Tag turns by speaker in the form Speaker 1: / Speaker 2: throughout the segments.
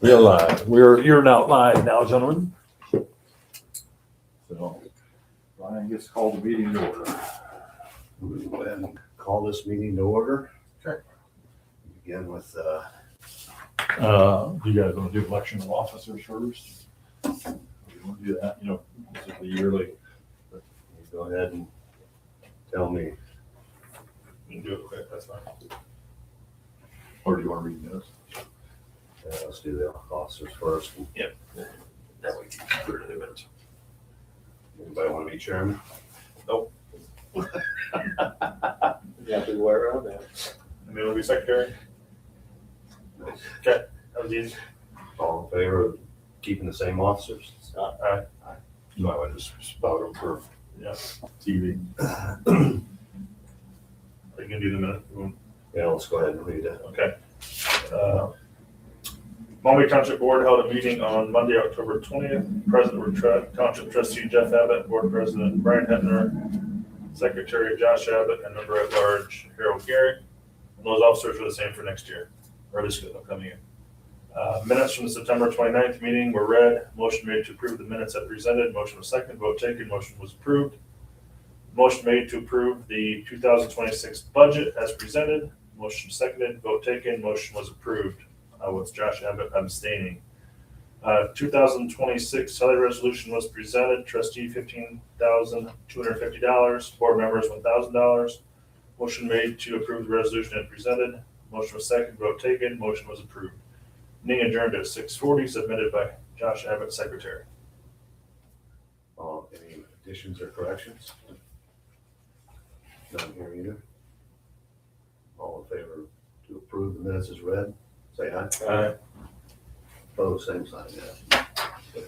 Speaker 1: Real live. You're now live now, gentlemen. So, Ryan gets called the meeting to order.
Speaker 2: We'll go ahead and call this meeting to order.
Speaker 1: Okay.
Speaker 2: Begin with,
Speaker 1: Do you guys want to do election of officers first? You want to do that? You know, this is the yearly.
Speaker 2: you go ahead and tell me.
Speaker 1: You can do it quick, that's fine. Or do you want to read minutes?
Speaker 2: Let's do the officers first.
Speaker 1: Yep. That way you can clear the minutes.
Speaker 2: Anybody want to be chairman?
Speaker 1: Nope.
Speaker 3: You have to wear around that.
Speaker 1: And then will be secretary. Okay, that was easy.
Speaker 2: All in favor of keeping the same officers?
Speaker 1: All right. You might want to just spout them for, TV. Are you gonna do the minute?
Speaker 2: Yeah, let's go ahead and read it.
Speaker 1: Okay. Maumee Township Board held a meeting on Monday, October 20th. President were Township Trustee Jeff Abbott, Board President Brian Hentner, Secretary Josh Abbott, and Member at Large Harold Garrett. And those officers are the same for next year, or this upcoming year. Minutes from the September 29th meeting were read. Motion made to approve the minutes as presented. Motion was second. Vote taken. Motion was approved. Motion made to approve the 2026 budget as presented. Motion seconded. Vote taken. Motion was approved. With Josh Abbott abstaining. 2026 salary resolution was presented. Trustee $15,250. Board members $1,000. Motion made to approve the resolution as presented. Motion was second. Vote taken. Motion was approved. Meeting adjourned at 6:40. Submitted by Josh Abbott, Secretary.
Speaker 2: Any additions or corrections? None here either. All in favor to approve the minutes as read? Say aye.
Speaker 1: Aye.
Speaker 2: Opposed, same sign,
Speaker 1: Do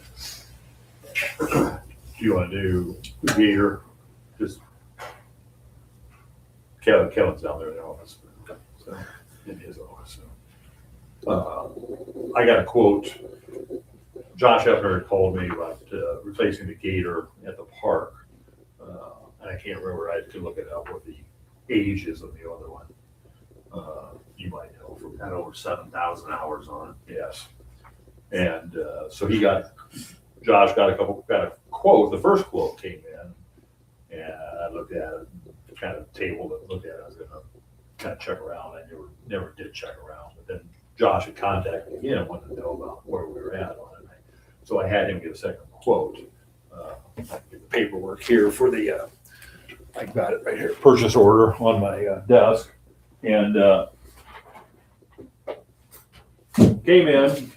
Speaker 1: you want to do Gator? Just Kevin's down there in the office. So, in his office. So. I got a quote. Josh Hefner called me about replacing the Gator at the park. And I can't remember. I could look it up what the age is of the other one. You might know from
Speaker 2: got over 7,000 hours on it.
Speaker 1: yes. And so Josh got a quote. The first quote came in, and I looked at it, kind of tabled it, looked at it. I was going to kind of check around. I never did check around. But then Josh had contacted me again, wanted to know about where we were at on it. So I had him get a second quote. I get the paperwork here for the, I got it right here, purchase order on my desk. And came in,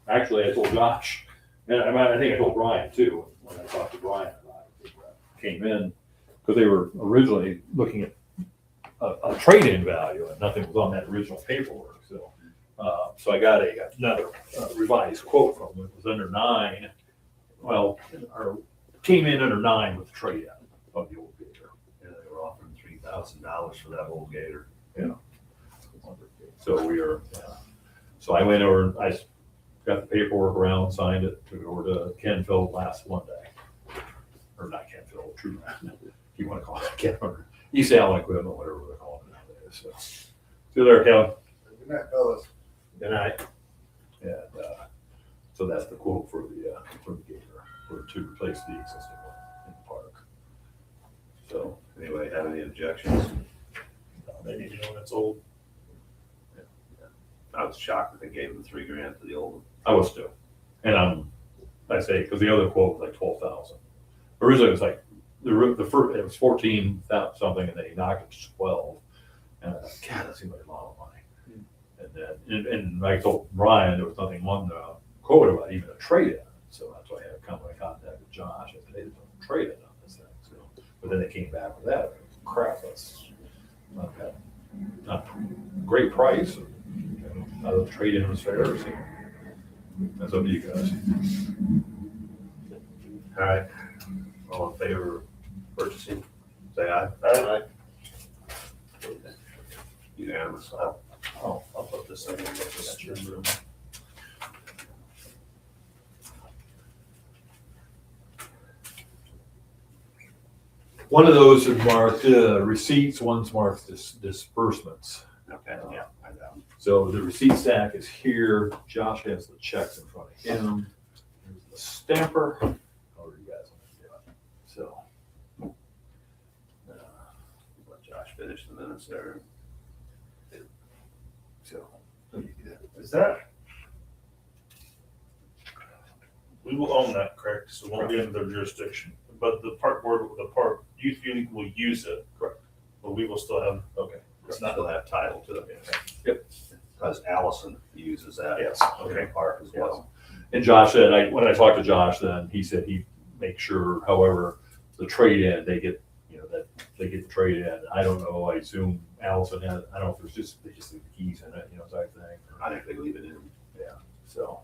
Speaker 1: actually I told Josh, and I think I told Brian too, when I talked to Brian about it. Came in, because they were originally looking at a trade-in value, and nothing was on that original paperwork, so. So I got another revised quote from them. It was under 9, or came in under 9 with the trade-in of the old Gator.
Speaker 2: Yeah, they were offering $3,000 for that old Gator.
Speaker 1: Yeah. So so I went over, I got the paperwork around, signed it, took it over to Kenfield last Monday. Or not Kenfield, True, if you want to call it Kenfield. East Allen Equipment, whatever they're calling it nowadays. So, see you there, Kevin.
Speaker 3: Good night, fellas.
Speaker 1: Good night. And so that's the quote for the Gator, to replace the existing one in the park. So
Speaker 2: Anybody have any objections?
Speaker 1: they need to know when it's old.
Speaker 2: I was shocked that they gave them $3,000 for the old one.
Speaker 1: I was too. And I say, because the other quote was like 12,000. Originally it was like, the first, it was 14 something, and they knocked it to 12. And I thought, God, that seems like a lot of money. And then, and I told Brian there was nothing on the quote about even a trade-in. So that's why I had come in contact with Josh. I said, hey, there's no trade-in on this thing. So, but then they came back with that. Crap, that's not a great price. The trade-in was fair. So that's up to you guys.
Speaker 2: All right. All in favor of purchasing? Say aye.
Speaker 3: Aye.
Speaker 2: Unanimous.
Speaker 1: I'll put this in. That's your room. One of those is marked receipts, one's marked disbursements.
Speaker 2: Okay, yeah, I know.
Speaker 1: So the receipt stack is here. Josh has the checks in front of him. There's the stamper. However you guys want to do it. So.
Speaker 2: Let Josh finish the minutes there.
Speaker 1: So.
Speaker 4: Is that? We will own that, correct? So it won't be under their jurisdiction. But the park board, the park youth union will use it.
Speaker 1: Correct.
Speaker 4: But we will still have,
Speaker 1: Okay.
Speaker 4: it's not,
Speaker 2: Still have title to it.
Speaker 1: Yep.
Speaker 2: Because Allison uses that.
Speaker 1: Yes.
Speaker 2: Okay. Park as well.
Speaker 1: And Josh said, when I talked to Josh, then he said he'd make sure, however, the trade-in, they get, that they get the trade-in. I don't know, I assume Allison has, I don't know if there's just, they just leave the keys in it, type thing.
Speaker 2: I think they leave it in.
Speaker 1: Yeah, so.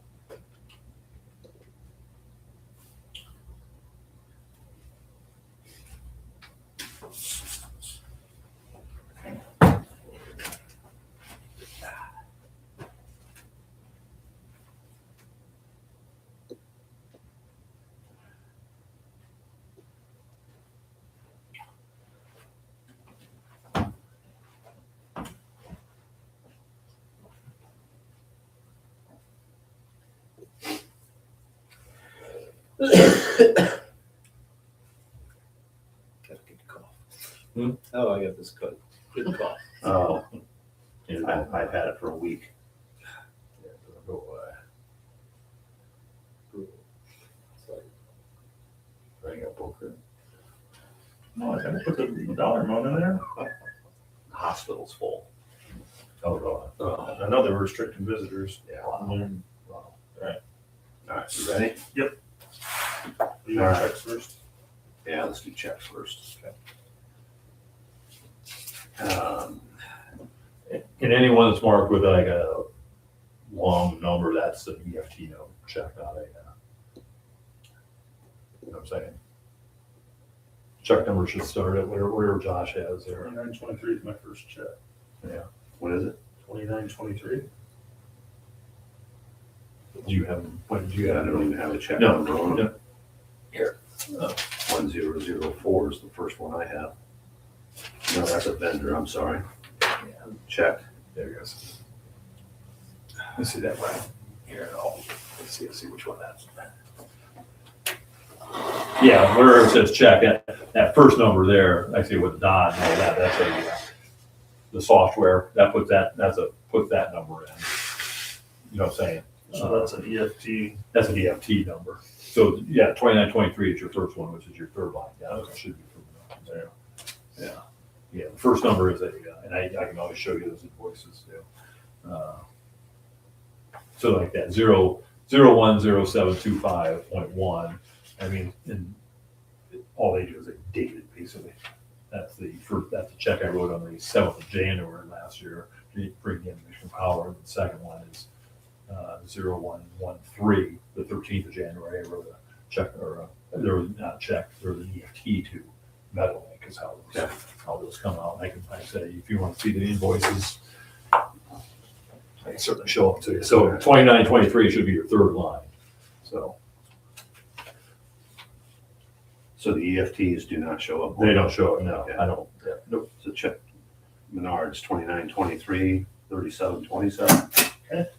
Speaker 3: Got a good cough.
Speaker 1: Hmm?
Speaker 3: Oh, I got this good cough.
Speaker 2: Oh,
Speaker 1: Yeah,
Speaker 2: I've had it for a week.
Speaker 1: it'll go away.
Speaker 3: It's like,
Speaker 1: Bring up poker.
Speaker 4: no, I haven't put the dollar amount in there.
Speaker 2: The hospital's full.
Speaker 1: Oh, no.
Speaker 2: Oh,
Speaker 4: I know they were restricting visitors.
Speaker 1: Yeah.
Speaker 4: Um,
Speaker 1: Wow.
Speaker 2: all right, you ready?
Speaker 4: You
Speaker 2: All
Speaker 4: want
Speaker 2: right.
Speaker 4: checks first?
Speaker 2: Yeah, let's do checks first.
Speaker 1: And anyone that's marked with like a long number, that's an EFT number, check, not a, you know what I'm saying? Check number should start at whatever Josh has there.
Speaker 4: 2923 is my first check.
Speaker 1: Yeah.
Speaker 2: What is it?
Speaker 4: 2923.
Speaker 1: Do you have, what did you
Speaker 2: Yeah, I
Speaker 1: have?
Speaker 2: don't even have a check
Speaker 1: No,
Speaker 2: number on it.
Speaker 1: no. Here.
Speaker 2: 1004 is the first one I have. No, that's a vendor, I'm sorry. Check.
Speaker 1: There it goes. Let's see that right here. Let's see which one that's. Yeah, wherever it says check, that first number there, I see with the dot, and all that, that's the software, that puts that number in. You know what I'm saying?
Speaker 4: So that's an EFT.
Speaker 1: That's an EFT number. So, yeah, 2923 is your first one, which is your third line. Yeah, that should be there. Yeah. Yeah, the first number is and I can always show you those invoices too. So like that 0010725.1, I mean, and all they do is they date it basically. That's the check I wrote on the 7th of January last year to bring in Mission Power. And the second one is 0113, the 13th of January. I wrote a check, or there was not a check, there was an EFT to Meadowlink is how those come out. I can say, if you want to see the invoices, I can certainly show them to you. So 2923 should be your third line. So
Speaker 2: So the EFTs do not show up.
Speaker 1: they don't show it, no,
Speaker 2: Okay.
Speaker 1: I don't, yeah, nope.
Speaker 2: So check Menards 2923, 3727.
Speaker 4: Okay.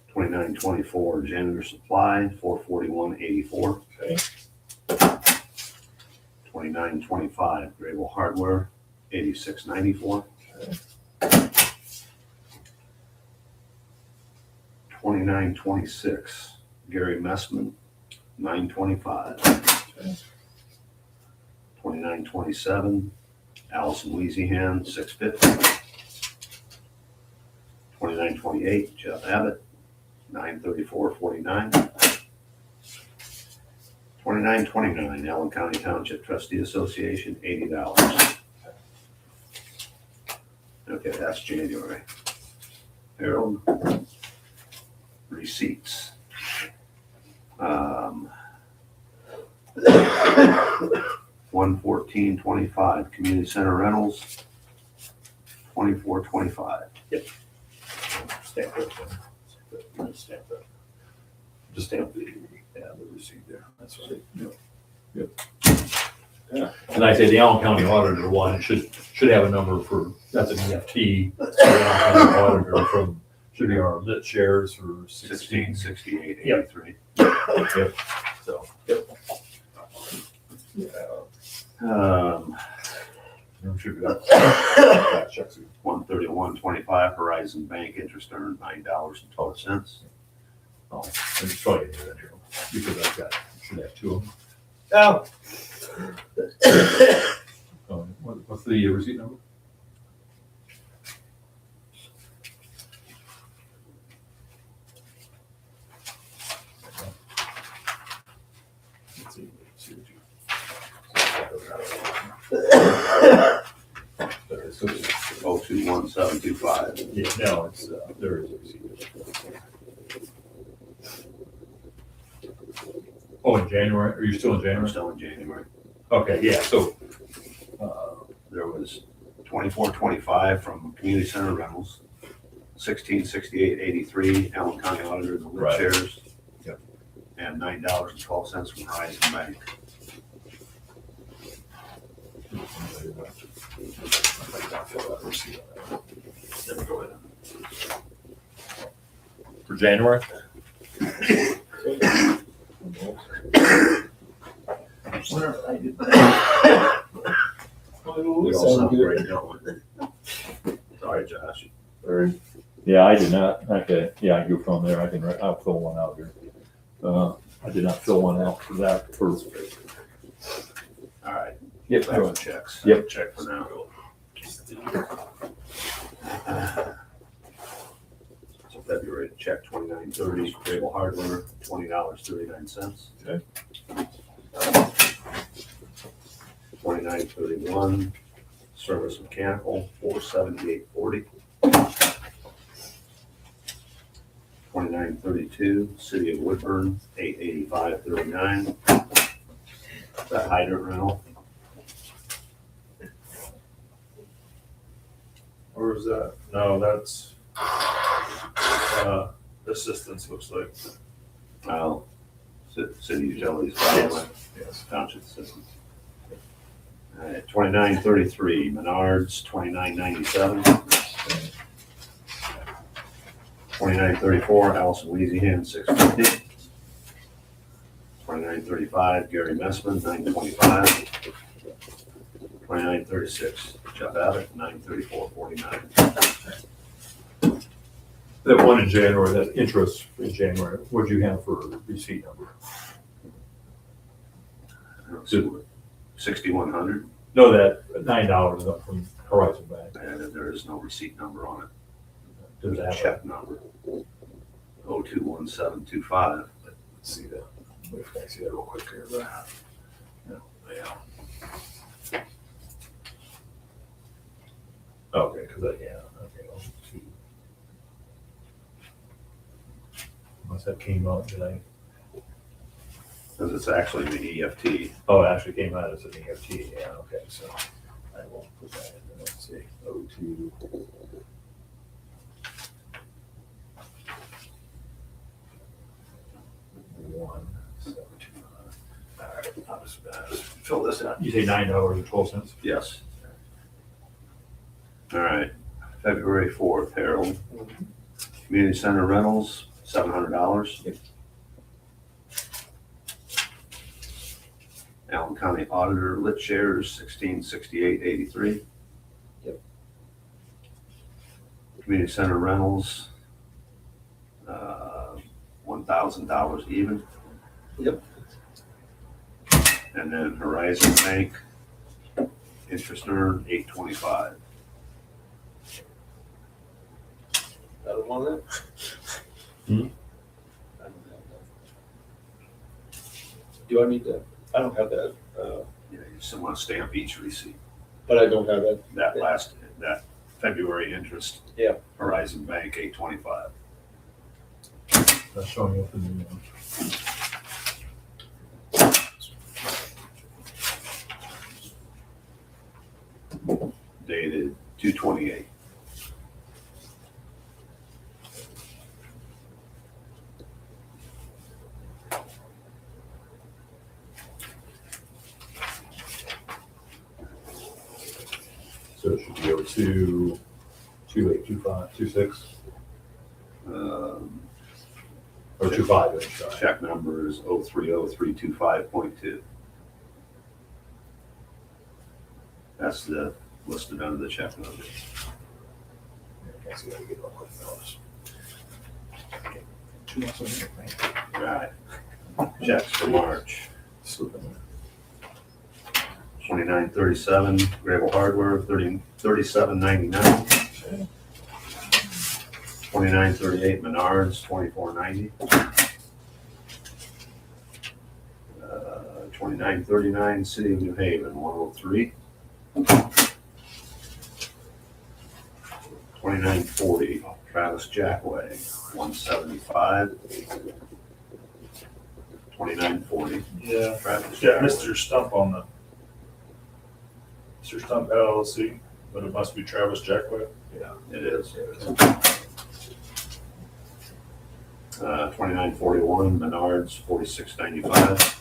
Speaker 2: 2924 Janitor Supply, 441.84.
Speaker 1: Okay.
Speaker 2: 2925 Grable Hardware, 86.94. 2926 Gary Messman, 925. 2927 Allison Weezyhan, 650. 2928 Jeff Abbott, 934.49. 2929 Allen County Township Trustee Association, $80. Okay, that's January. Harold, receipts. 114.25 Community Center Rentals, 24.25.
Speaker 1: Stamp it. Stamp it. Just stamp the receipt there. That's right. Yep.
Speaker 3: Yeah.
Speaker 1: And I say the Allen County Auditor one, it should have a number for, that's an EFT. So the Allen County Auditor from, should be our lit shares for
Speaker 2: 1668.83.
Speaker 1: Yep, so, yep. Should be that checks.
Speaker 2: 131.25 Horizon Bank interest earned $9.12.
Speaker 1: Oh, I'm just trying to get that here, because I've got, should have two of them.
Speaker 3: Oh.
Speaker 1: What's the receipt number? Let's see what you. So it's-
Speaker 2: 021725.
Speaker 1: Yeah, no, it's, there is a receipt. Oh, in January, are you still in
Speaker 2: We're
Speaker 1: January?
Speaker 2: still in January.
Speaker 1: Okay, yeah, so,
Speaker 2: There was 2425 from Community Center Rentals, 1668.83 Allen County Auditor, the lit
Speaker 1: Right.
Speaker 2: shares.
Speaker 1: Yep.
Speaker 2: And $9.12 from Horizon Bank.
Speaker 1: There we go. For January?
Speaker 2: We all sound great, don't we? Sorry, Josh.
Speaker 1: Yeah, I did not, okay, yeah, I goofed on there, I'll fill one out here. I did not fill one out for that, for,
Speaker 2: All right,
Speaker 1: yep,
Speaker 2: back to checks.
Speaker 1: Yep.
Speaker 2: Check for now. So February check 2930, Cable Hardware, $20.39.
Speaker 1: Okay.
Speaker 2: 2931, Service Mechanical, $478.40. 2932, City of Woodburn, $885.39. That hydrant rental,
Speaker 4: Or is that, no, that's, assistance looks like.
Speaker 2: City Utilities,
Speaker 1: yes.
Speaker 2: Township Assistance. All right, 2933, Menards, 2997. 2934, Allison Weezyham, 650. 2935, Gary Messman, 925. 2936, Jeff Abbott, 934.49.
Speaker 1: That one in January, that interest in January, what'd you have for receipt number?
Speaker 2: 6100,
Speaker 1: No, that $9 up from Horizon Bank.
Speaker 2: and there is no receipt number on it.
Speaker 1: Does
Speaker 2: There's
Speaker 1: it
Speaker 2: a
Speaker 1: have a,
Speaker 2: check number, 021725.
Speaker 1: let's see that, if I can see that real quick here. Yeah. Okay, cause that, yeah, okay, I'll see. Once that came out, did I,
Speaker 2: Because it's actually the EFT.
Speaker 1: oh, it actually came out as an EFT, yeah, okay, so I will put that in, there. Let's see, 02. One, 725. All right, I'll just fill this out. You say $9.12?
Speaker 2: Yes. All right, February 4th, Harold. Community Center Rentals, $700.
Speaker 1: Yep.
Speaker 2: Allen County Auditor lit shares, 1668.83.
Speaker 3: Yep.
Speaker 2: Community Center Rentals, $1,000 even.
Speaker 3: Yep.
Speaker 2: And then Horizon Bank, interest earned, $825.
Speaker 3: That was one of them?
Speaker 1: Hmm?
Speaker 3: I don't have that. Do I need that? I don't have that,
Speaker 2: Yeah, you just want to stamp each receipt.
Speaker 3: but I don't have that.
Speaker 2: That February interest.
Speaker 3: Yeah.
Speaker 2: Horizon Bank, $825.
Speaker 1: That's showing up in the new one.
Speaker 2: Dated 2/28.
Speaker 1: 2825, 26,
Speaker 2: Um,
Speaker 1: or 25, sorry.
Speaker 2: Check number is 030325.2. That's the listed under the check number.
Speaker 1: Can't see how to get it on quick notice.
Speaker 2: Right. Checks for March.
Speaker 1: Slipping.
Speaker 2: 2937 Gravel Hardware, 3799. 2938 Menards, 2490. 2939 City of New Haven, 103. 2940 Travis Jackway, 175. 2940
Speaker 4: Yeah.
Speaker 2: Travis
Speaker 4: Yeah,
Speaker 2: Jackway.
Speaker 4: Mr. Stump on the, Mr. Stump LLC, but it must be Travis Jackway.
Speaker 2: It is. 2941 Menards, 4695.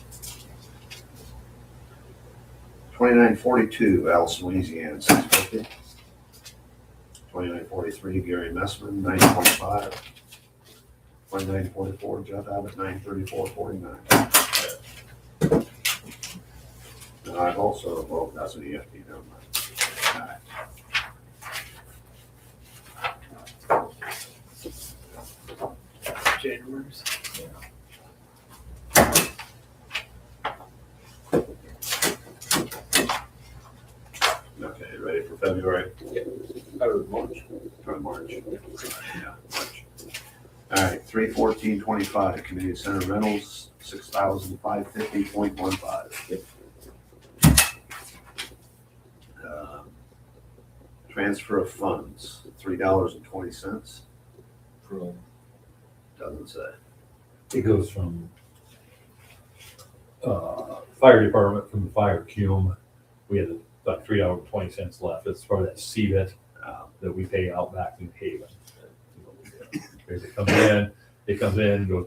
Speaker 2: 2942 Allison, Louisiana, 650. 2943 Gary Messman, 925. 2944 Jeff Abbott, 934.49. And I've also, well, that's an EFT, never mind. All right.
Speaker 3: January's.
Speaker 2: Okay, ready for February?
Speaker 3: Or March.
Speaker 2: For March. Yeah, March. All right, 31425 Community Center Rentals, 6,550.15. Transfer of funds, $3.20.
Speaker 3: From
Speaker 2: Doesn't say.
Speaker 1: It goes from fire department, from the fire cume. We had like $3.20 left. It's part of that CVIT that we pay out back in Haven. Because it comes in, goes.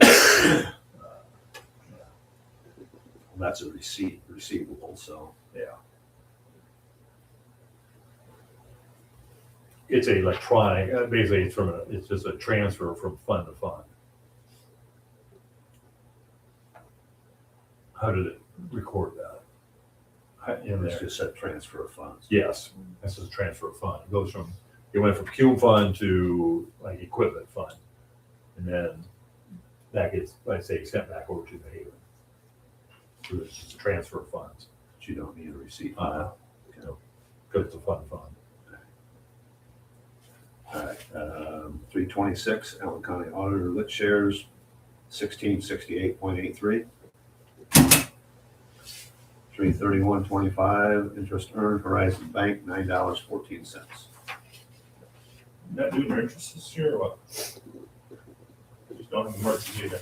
Speaker 2: That's a receivable, so.
Speaker 1: Yeah. It's a electronic, basically it's just a transfer from fund to fund. How did it record that? In
Speaker 2: It's
Speaker 1: there?
Speaker 2: just said transfer of funds.
Speaker 1: Yes, this is a transfer of fund. It went from cume fund to like equipment fund. And then that gets, like I say, sent back over to the Haven. So it's just a transfer of funds.
Speaker 2: But you don't need a receipt for that.
Speaker 1: Because it's a fund fund.
Speaker 2: All right, 326 Allen County Auditor Lit Shares, 1668.83. 331.25 interest earned Horizon Bank, $9.14.
Speaker 4: Not doing your interest this year or what? Just don't have March either.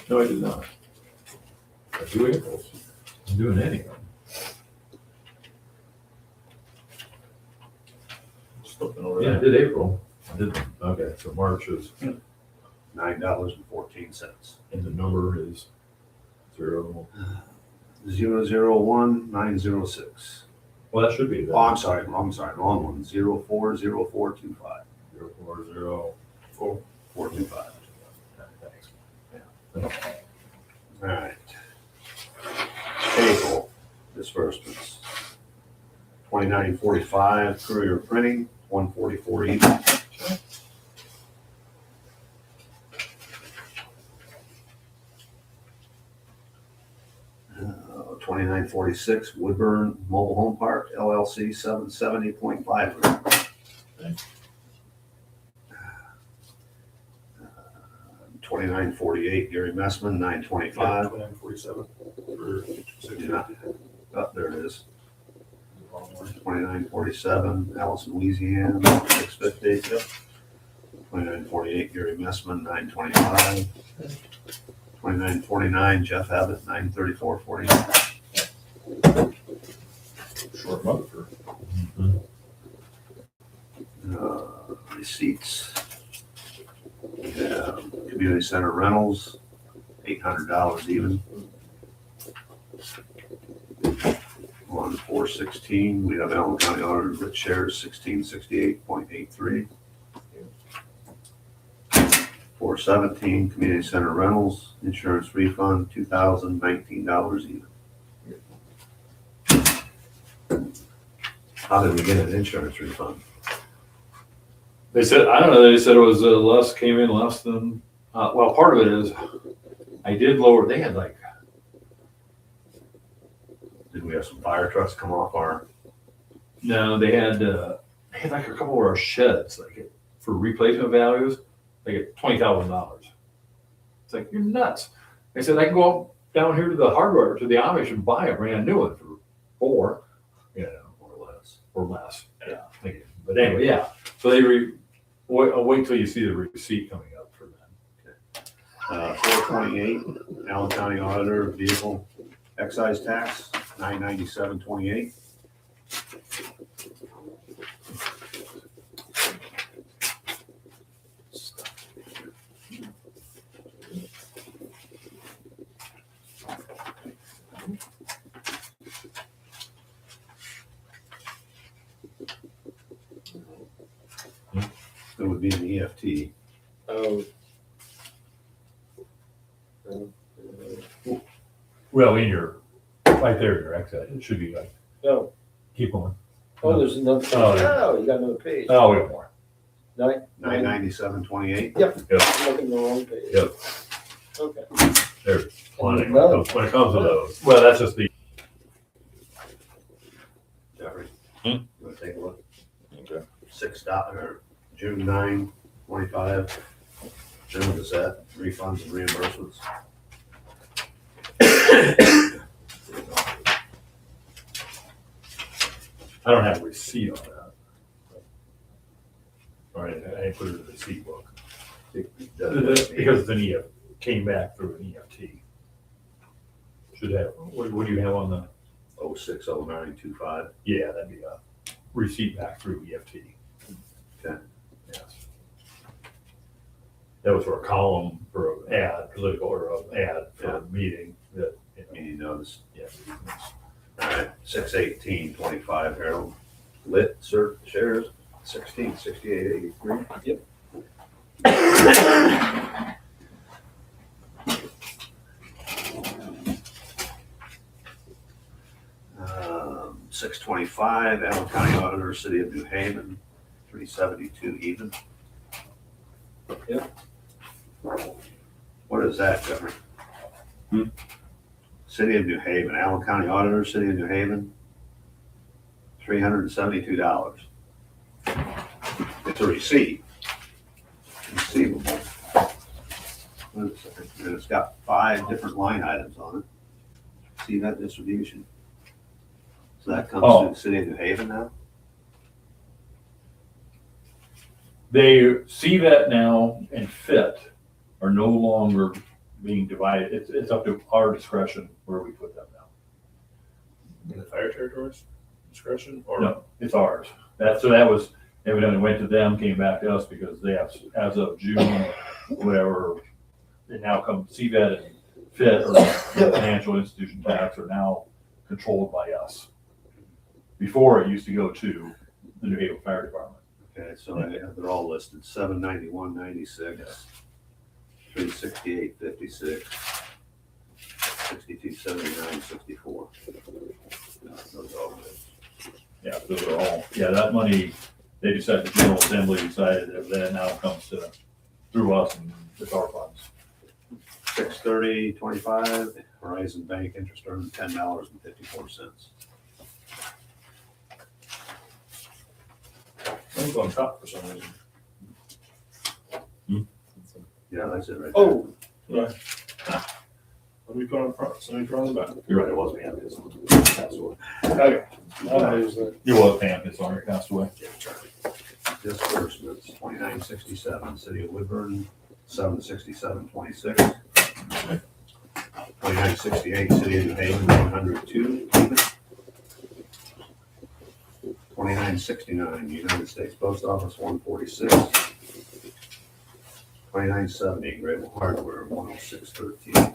Speaker 1: No, I did not. I do April. I'm doing any of them.
Speaker 4: Just looking over
Speaker 1: Yeah, I
Speaker 4: that.
Speaker 1: did April. I did, okay, so March is,
Speaker 2: $9.14.
Speaker 1: and the number is 0.
Speaker 2: 001906.
Speaker 1: Well, that should be
Speaker 2: Oh,
Speaker 1: that.
Speaker 2: I'm sorry, wrong one. 040425.
Speaker 1: 0404.
Speaker 2: 425.
Speaker 1: Thanks.
Speaker 2: All right. Cable disbursements. 2945 courier printing, 144 each. 2946 Woodburn Mobile Home Park LLC, 770.5. 2948 Gary Messman, 925.
Speaker 4: 2947.
Speaker 2: Oh, there it is. 2947 Allison, Louisiana, 650. 2948 Gary Messman, 925. 2949 Jeff Abbott, 934.49.
Speaker 4: Short month for.
Speaker 2: Receipts. Yeah. Community center rentals, $800 even. On 416, we have Allen County Auditor Rich shares 1668.83. 417, community center rentals, insurance refund, $2,019 even. How did we get an insurance refund?
Speaker 1: They said, I don't know, they said it was came in less than, well, part of it is, I did lower, they had like,
Speaker 2: Did we have some fire trucks come off our?
Speaker 1: no, they had like a couple of our sheds, like for replacement values, they get $20,000. It's like, you're nuts. They said, I can go up down here to the hardware, to the Amish and buy a brand new one for $4, you know, or less. Yeah. But anyway, yeah. So wait till you see the receipt coming up for that.
Speaker 2: 428, Allen County Auditor Vehicle Excise Tax, $997.28. It would be an EFT.
Speaker 3: Oh.
Speaker 1: Well, in your, right there, your excise, it should be like,
Speaker 3: No.
Speaker 1: keep going.
Speaker 3: Oh, there's another page.
Speaker 1: Oh, yeah.
Speaker 3: Oh, you got another page.
Speaker 1: Oh, we got more.
Speaker 2: $997.28.
Speaker 3: Yep.
Speaker 1: Yep.
Speaker 3: I'm looking at the wrong page.
Speaker 1: Yep.
Speaker 3: Okay.
Speaker 1: There's plenty
Speaker 3: Another.
Speaker 1: when it comes to those. Well, that's just the,
Speaker 2: Jeffrey,
Speaker 1: Hmm?
Speaker 2: you want to take a look?
Speaker 1: okay.
Speaker 2: June 9, 25. General Gazette, refunds and reimbursements.
Speaker 1: I don't have a receipt on that. All right, I included the receipt book. Because it's an EFT, came back through an EFT. Should have, what do you have on the,
Speaker 2: 060925.
Speaker 1: yeah, that'd be a receipt back through EFT.
Speaker 2: Okay.
Speaker 1: Yes. That was for a column, for an ad, political, or an ad for a meeting that, you know,
Speaker 2: Meeting notice.
Speaker 1: yeah.
Speaker 2: All right, 61825 Harold Lit cert shares, 1668.83.
Speaker 3: Yep.
Speaker 2: 625 Allen County Auditor, City of New Haven, 372 even.
Speaker 3: Yep.
Speaker 2: What is that, Jeffrey?
Speaker 1: Hmm?
Speaker 2: City of New Haven, Allen County Auditor, City of New Haven, $372. It's a receipt. Receivable. And it's got 5 different line items on it. See that distribution? So that comes
Speaker 1: Oh.
Speaker 2: to the City of New Haven now?
Speaker 1: They see that now and fit are no longer being divided. It's up to our discretion where we put them now.
Speaker 4: In the fire territories discretion or?
Speaker 1: No, it's ours. That was, evidently went to them, came back to us because they have, as of June, whatever, it now comes, CVET and FIT, or financial institution tax, are now controlled by us. Before, it used to go to the New Haven Fire Department.
Speaker 2: Okay, so they're all listed, 791.96, 368.56, 62.79.64. Those are all good.
Speaker 1: Yeah, those are all, yeah, that money, they decided, the General Assembly decided that now comes to, through us and it's our funds.
Speaker 2: 630.25, Horizon Bank interest earned $10.54.
Speaker 4: Mine's on top for some reason.
Speaker 2: Yeah, that's it right there.
Speaker 3: Oh,
Speaker 4: Right. What do we put on front? Somebody put on the back.
Speaker 1: You're right, it was Pam, his passed away.
Speaker 3: okay. I'll use that.
Speaker 1: It was Pam, his sorry, passed away.
Speaker 2: Disbursements, 2967, City of Woodburn, 767.26. 2968, City of New Haven, 102 even. 2969, United States Post Office, 146. 2970, Grable Hardware, 10613.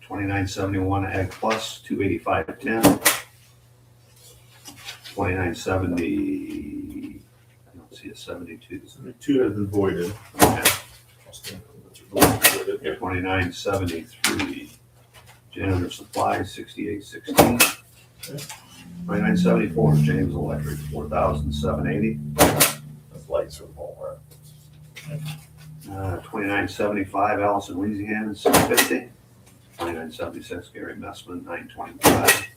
Speaker 2: 2971 Ag Plus, 28510. 2970, I don't see a 72.
Speaker 4: 72 has been voided.
Speaker 2: Okay.
Speaker 4: Yeah.
Speaker 2: 2973, Janitor Supply, 6816. 2974, James Electric, 4,780.
Speaker 1: That's lights for the ball, right?
Speaker 2: 2975, Allison Weezyhan, 650. 2976, Gary Messman, 925.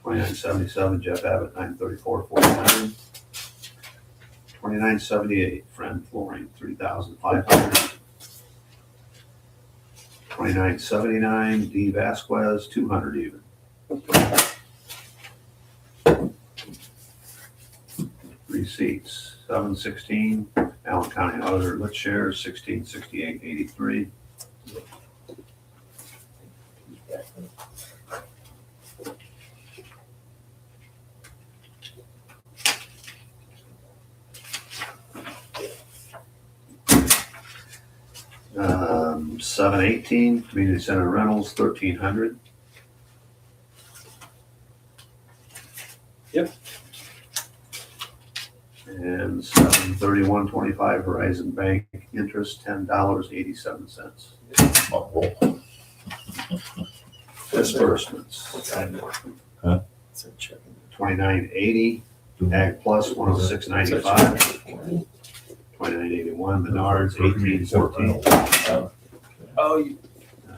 Speaker 2: 2977, Jeff Abbott, 934.49. 2978, Friend Flooring, 3,500. 2979, D Vasquez, 200 even. Receipts, 716, Allen County Auditor Lit Shares, 1668.83. Um, 718, Community Center Rentals, 1,300.
Speaker 3: Yep.
Speaker 2: And 731.25, Horizon Bank interest, $10.87. Disbursements,
Speaker 3: So checking.
Speaker 2: 2980, Ag Plus, 106.95. 2981, Menards, 1814.
Speaker 3: Oh, you,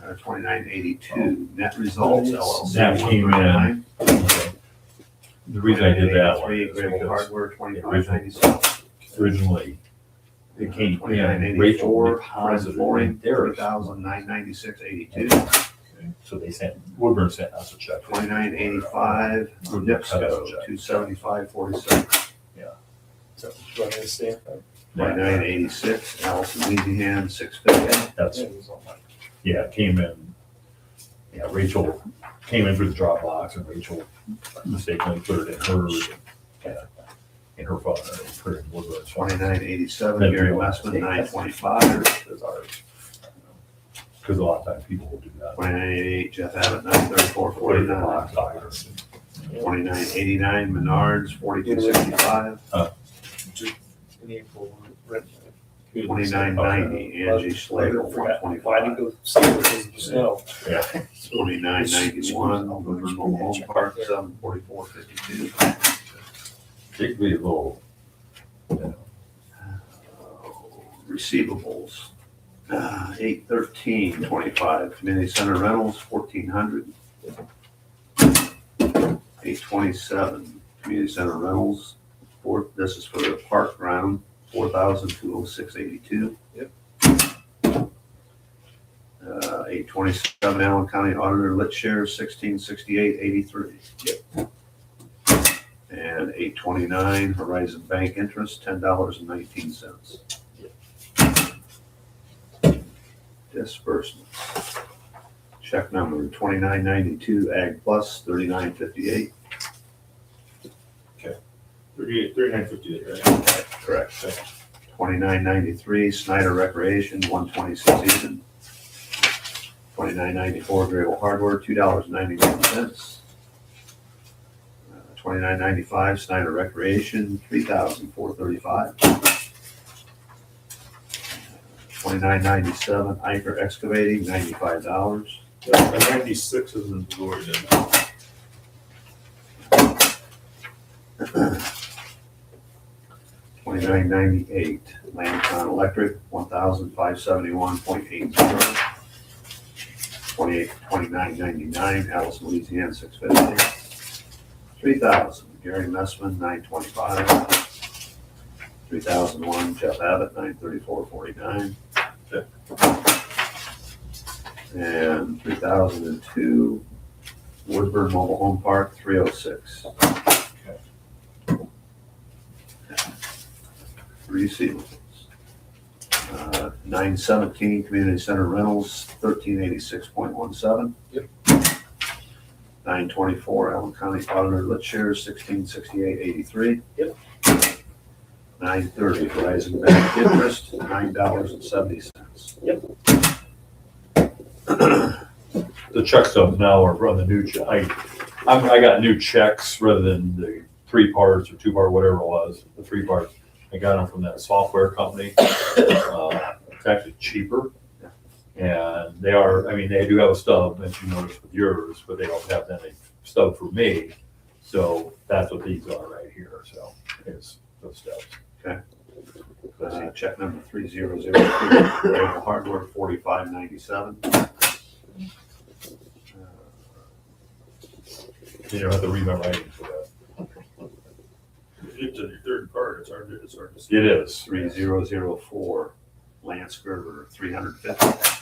Speaker 2: 2982, Net Results LLC.
Speaker 1: That came in.
Speaker 2: 139.
Speaker 1: The reason I did that one
Speaker 2: 2983,
Speaker 1: is
Speaker 2: Grable
Speaker 1: because
Speaker 2: Hardware, 2597.
Speaker 1: originally it came in,
Speaker 2: 2984,
Speaker 1: Rachel
Speaker 2: Friend
Speaker 1: deposited
Speaker 2: Flooring,
Speaker 1: in theirs.
Speaker 2: 3,996.82.
Speaker 1: So they sent, Woodburn sent us a check.
Speaker 2: 2985, Nipsco, 275.47.
Speaker 3: so do I need to stand?
Speaker 2: 2986, Allison Weezyhan, 650.
Speaker 1: That's, yeah, it came in, yeah, Rachel came in through the drop box and Rachel mistakenly put it in hers, in her phone, and put it in Woodburn's phone.
Speaker 2: 2987,
Speaker 1: Then
Speaker 2: Gary
Speaker 1: we don't
Speaker 2: Messman,
Speaker 1: take that.
Speaker 2: 925.
Speaker 1: As ours. Because a lot of times people will do that.
Speaker 2: 2988, Jeff Abbott,
Speaker 1: Put it in the
Speaker 2: 934.49.
Speaker 1: box box.
Speaker 2: 2989, Menards, 4265.
Speaker 3: Rent.
Speaker 2: 2990, Angie Slater,
Speaker 3: Why didn't
Speaker 2: 125.
Speaker 3: go see it because of the snow?
Speaker 1: Yeah.
Speaker 2: 2991, Woodburn Mobile Home Park, 744.52.
Speaker 1: Particularly a little, you know,
Speaker 2: Receivables, 813.25, Community Center Rentals, 1,400. 827, Community Center Rentals, this is for the park ground, 4,206.82.
Speaker 3: Yep.
Speaker 2: 827, Allen County Auditor Lit Shares, 1668.83.
Speaker 3: Yep.
Speaker 2: And 829, Horizon Bank interest, $10.19. Disbursements. Check number 2992, Ag Plus, 3958.
Speaker 4: 3958, right?
Speaker 2: Correct. 2993, Snyder Recreation, 126 even. 2994, Grable Hardware, $2.99. 2995, Snyder Recreation, $3,435. 2997, Iker Excavating, $95.
Speaker 4: Yeah, 96 has been voided.
Speaker 2: 2998, Lancon Electric, 1,571.80. 2999, Allison Louisiana, 650. 3,000, Gary Messman, 925. 3001, Jeff Abbott, 934.49. And 3002, Woodburn Mobile Home Park, 306. Receivables. 917, Community Center Rentals, 1386.17.
Speaker 3: Yep.
Speaker 2: 924, Allen County Auditor Lit Shares, 1668.83.
Speaker 3: Yep.
Speaker 2: 930, Verizon Bank Interest, $9.70.
Speaker 1: The check stubs now are on the new check. I got new checks rather than the 3 parts or 2 part, whatever it was, the 3 parts. I got them from that software company. It's actually cheaper. And they are, I mean, they do have a stub, as you noticed with yours, but they don't have any stub for me. So that's what these are right here. So it's those stubs.
Speaker 2: Check number 3003, Gator Hardware, $45.97.
Speaker 1: You don't have to read my writing for that.
Speaker 4: It's in your third part, it's hard to see.
Speaker 1: It is.
Speaker 2: 3004, Lance Gerber, $350.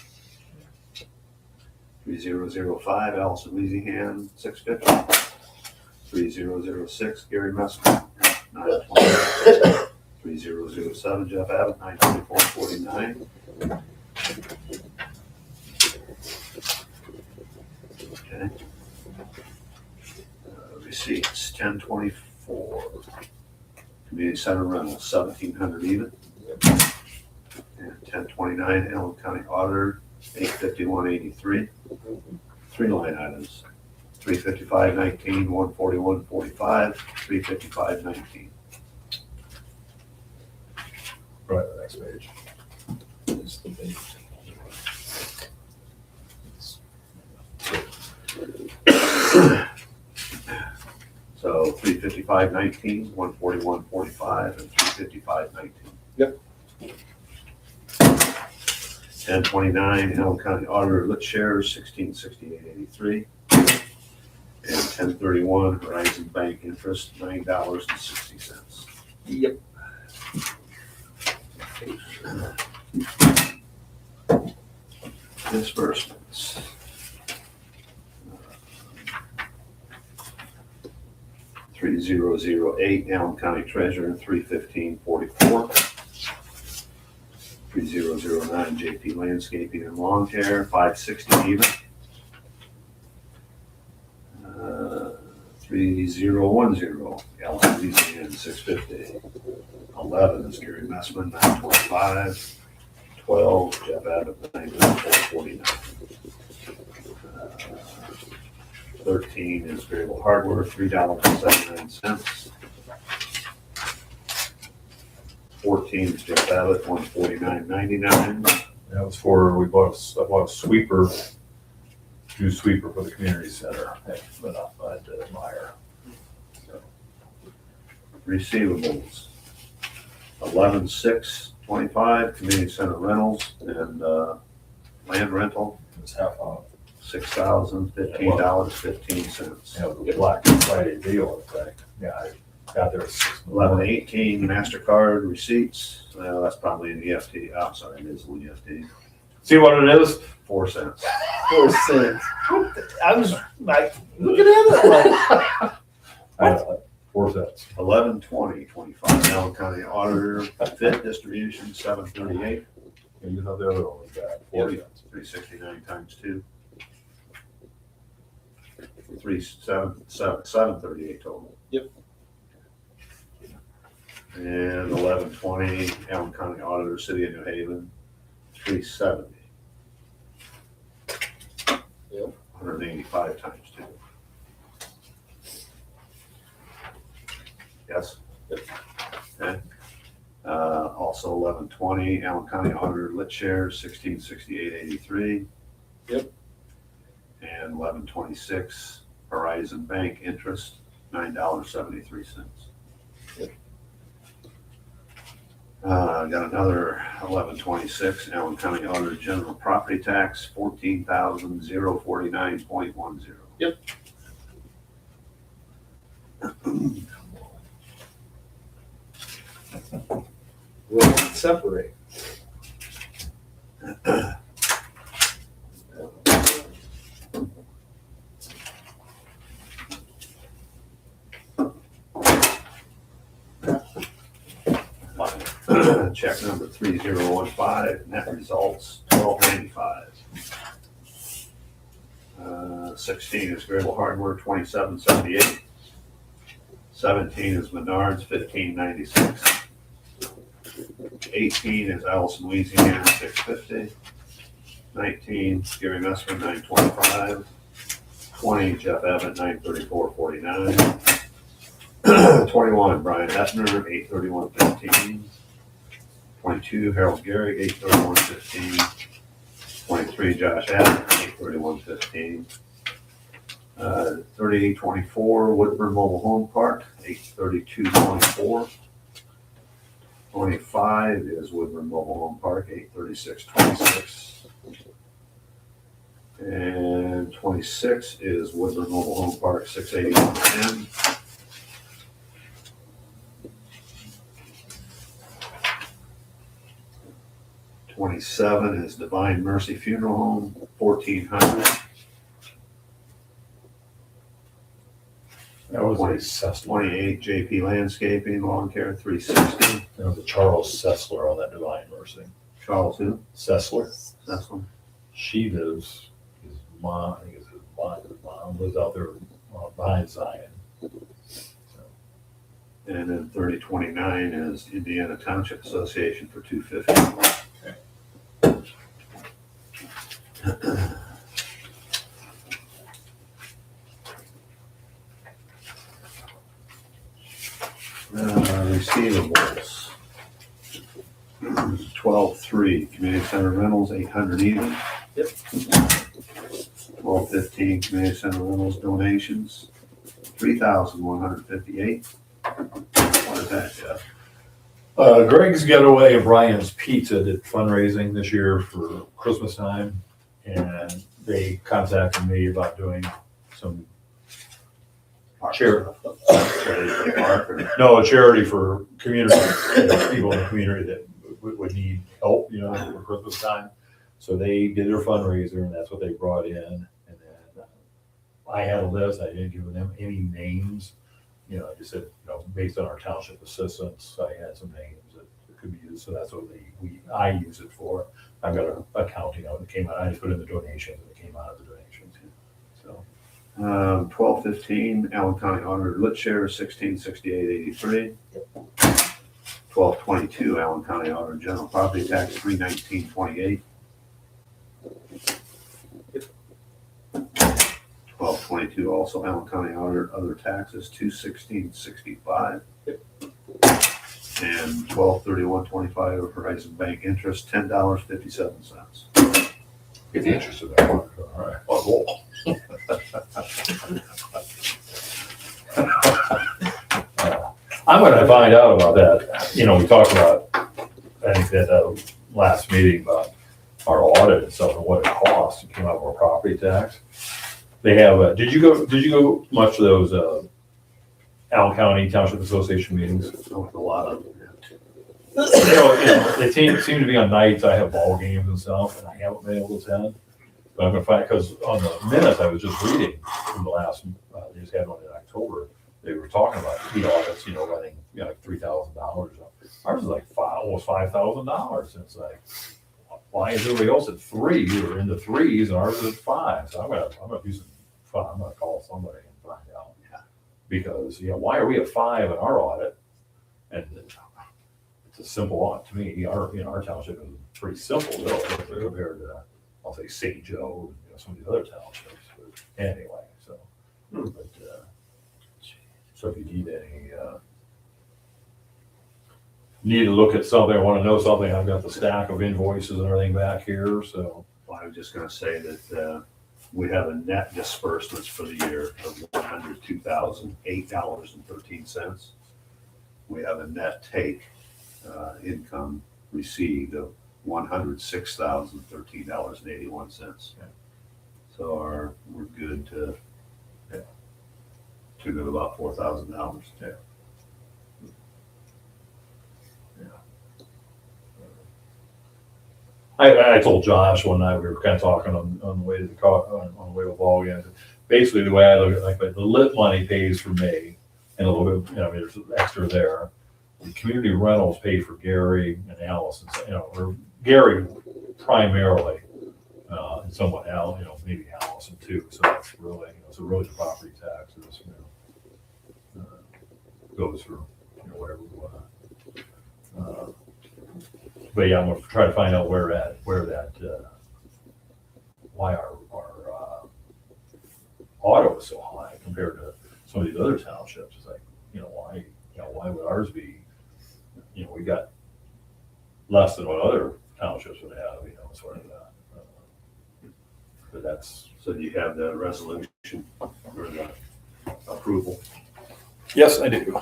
Speaker 2: 3005, Allison Leasingham, $650. 3006, Gary Messman, $920. 3007, Jeff Abbott, $924.49. Okay. Receipts, 1024. Community Center rental, 1,700 even. And 1029, Allen County Auditor, 851.83. 3 line items, 355.19, 141.45, 355.19.
Speaker 1: Right, the next page.
Speaker 3: It's the big-
Speaker 2: So 355.19, 141.45, and 355.19.
Speaker 3: Yep.
Speaker 2: 1029, Allen County Auditor Lit Shares, 1668.83. And 1031, Horizon Bank Interest, $9.60.
Speaker 3: Yep.
Speaker 2: Disbursements. 3008, Allen County Treasurer, 315.44. 3009, JP Landscaping and Lawn Care, 560 even. 3010, Allen Louisiana, 650. 11 is Gary Messman, 925. 12, Jeff Abbott, 949. 13 is Variable Hardware, $3.79. 14 is Jeff Abbott, $149.99.
Speaker 1: That was for, I bought a sweeper, new sweeper for the community center. At Meyer. So,
Speaker 2: Receivables, 11/6/25, Community Center Rentals and land rental,
Speaker 1: it's half off.
Speaker 2: $6,015.15.
Speaker 1: Yeah, the Black Friday deal, in fact. Yeah, I got there at 6.
Speaker 2: 11/18, MasterCard receipts, well, that's probably an EFT, oh, sorry, it is an EFT,
Speaker 1: See what it is?
Speaker 2: 4 cents.
Speaker 3: 4 cents. I was like, looking at it, I'm like,
Speaker 1: 4 cents.
Speaker 2: 11/20/25, Allen County Auditor, Fit Distribution, 738,
Speaker 1: And you thought the other one was bad. 4 cents.
Speaker 2: 369 times 2. 738 total.
Speaker 3: Yep.
Speaker 2: And 11/20, Allen County Auditor, City of New Haven, 370.
Speaker 3: Yep.
Speaker 2: 185 times 2. Yes?
Speaker 3: Yep.
Speaker 2: Okay. Also 11/20, Allen County Auditor Lit Shares, 1668.83.
Speaker 3: Yep.
Speaker 2: And 11/26, Horizon Bank Interest, $9.73.
Speaker 3: Yep.
Speaker 2: Got another 11/26, Allen County Auditor General Property Tax, 14,049.10.
Speaker 3: Yep. We'll separate.
Speaker 2: Check number 3015, net results, $12.95. 16 is Grable Hardware, 2778. 17 is Menards, 1596. 18 is Allison, Louisiana, 650. 19, Gary Messman, 925. 20, Jeff Evan, 934.49. 21, Brian Hetner, 831.15. 22, Harold Gehrig, 831.15. 23, Josh Adams, 831.15. 3824, Woodburn Mobile Home Park, 832.24. 25 is Woodburn Mobile Home Park, 836.26. And 26 is Woodburn Mobile Home Park, 681.10. $27 is Divine Mercy Funeral Home, 1400.
Speaker 1: That was a Sessler.
Speaker 2: 28 JP Landscaping, Lawn Care, 360.
Speaker 1: There was a Charles Sessler on that Divine Mercy.
Speaker 2: Charles who?
Speaker 1: Sessler.
Speaker 2: That's one.
Speaker 1: She lives, his mom, I think it's his mom lives out there behind Zion.
Speaker 2: And then 3029 is Indiana Township Association for 250. Receivables. 12-3, Community Center Rentals, 800 even.
Speaker 3: Yep.
Speaker 2: 12-15, Community Center Rentals donations, 3,158. What is that, Jeff?
Speaker 1: Greg's Getaway and Brian's Pizza did fundraising this year for Christmas time, and they contacted me about doing some charity. No, a charity for community, people in the community that would need help, for Christmas time. So they did their fundraiser, and that's what they brought in. And then I had a list. I didn't give them any names. I just said, based on our township assistants, I had some names that could be used. So that's what I use it for. I've got an accounting of it. Came out. I just put in the donations, and it came out of the donations. So
Speaker 2: 12-15, Allen County Auditor Lit Share, 1668.83. 12-22, Allen County Auditor General Property Tax, 319.28. 12-22, also Allen County Auditor Other Taxes, 216.65. And 12-31-25, Horizon Bank Interest, $10.57.
Speaker 1: get the interest of that one. All right. Well, I'm going to find out about that. We talked about, I think at the last meeting about our audit and stuff and what it costs. It came out of our property tax. They have. Did you go much to those Allen County Township Association meetings?
Speaker 2: A lot of them.
Speaker 1: They seem to be on nights. I have ball games and stuff, and I haven't been able to attend. But I'm gonna find, because on the minutes I was just reading from the last, they just had one in October. They were talking about the audits, running like $3,000. Ours is like almost $5,000. And it's like, why is everybody else at 3 or in the 3s and ours is at 5? So I'm gonna do some fun. I'm gonna call somebody and find out.
Speaker 2: Yeah.
Speaker 1: Because why are we at 5 in our audit? And it's a simple audit to me. Our township is pretty simple really compared to, I'll say, St. Joe and some of the other townships. But anyway, so so if you need need to look at something, I want to know something, I've got the stack of invoices and everything back here. So
Speaker 2: Well, I was just gonna say that we have a net disbursements for the year of $102,008.13. We have a net take income received of $106,013.81.
Speaker 1: Yeah.
Speaker 2: So we're good to good about $4,000.
Speaker 1: Yeah. I told Josh one night, we were kind of talking on the way to the car, on the way to the ball game. Basically, the way I look at it, like the lit money pays for me and a little bit, there's extra there. The community rentals pay for Gary and Allison, or Gary primarily. and somewhat maybe Allison too. So that's really, so really the property taxes, goes for, whatever we want. But yeah, I'm gonna try to find out where why our auto is so high compared to some of these other townships. It's like, why would ours be, we got less than what other townships would have, sort of that. But that's.
Speaker 2: So do you have the resolution or the approval?
Speaker 1: Yes, I do.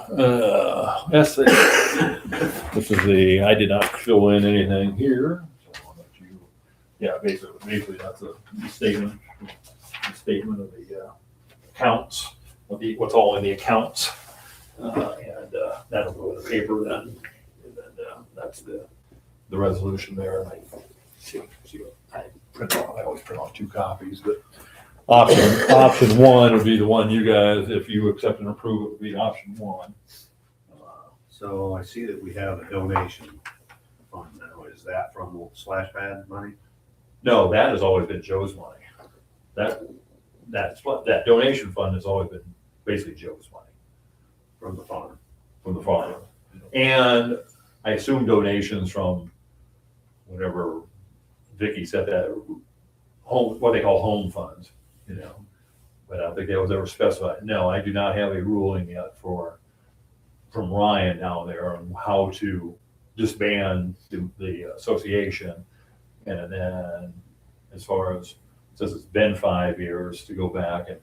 Speaker 1: Yes, this is I did not fill in anything here. So I'll let you, basically that's a statement of the accounts, what's all in the accounts. And that'll go in the paper then. And then that's the resolution there. And I see what I print off. I always print off 2 copies, but option 1 would be the one you guys, if you accept and approve, it would be option 1.
Speaker 2: So I see that we have a donation fund now. Is that from the splash pad money?
Speaker 1: No, that has always been Joe's money. That donation fund has always been basically Joe's money
Speaker 2: From the farm.
Speaker 1: from the farm. And I assume donations from whenever Vicky said that home, what they call home funds, but I don't think that was ever specified. No, I do not have a ruling yet from Ryan down there on how to disband the association. And then as far as, since it's been 5 years, to go back and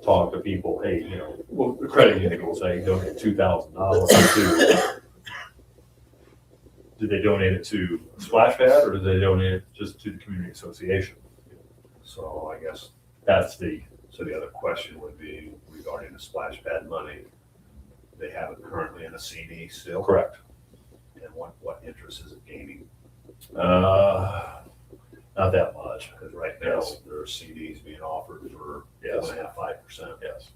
Speaker 1: talk to people, hey, the credit union will say donate $2,000 to, did they donate it to Splash Pad or did they donate it just to the community association?
Speaker 2: So I guess,
Speaker 1: That's the
Speaker 2: the other question would be regarding the splash pad money. They have it currently in a CD still?
Speaker 1: correct.
Speaker 2: And what interest is it gaining?
Speaker 1: Not that much.
Speaker 2: Because right now,
Speaker 1: Yes.
Speaker 2: there are CDs being offered for
Speaker 1: Yes.
Speaker 2: 4.5%, 5%.
Speaker 1: Yes.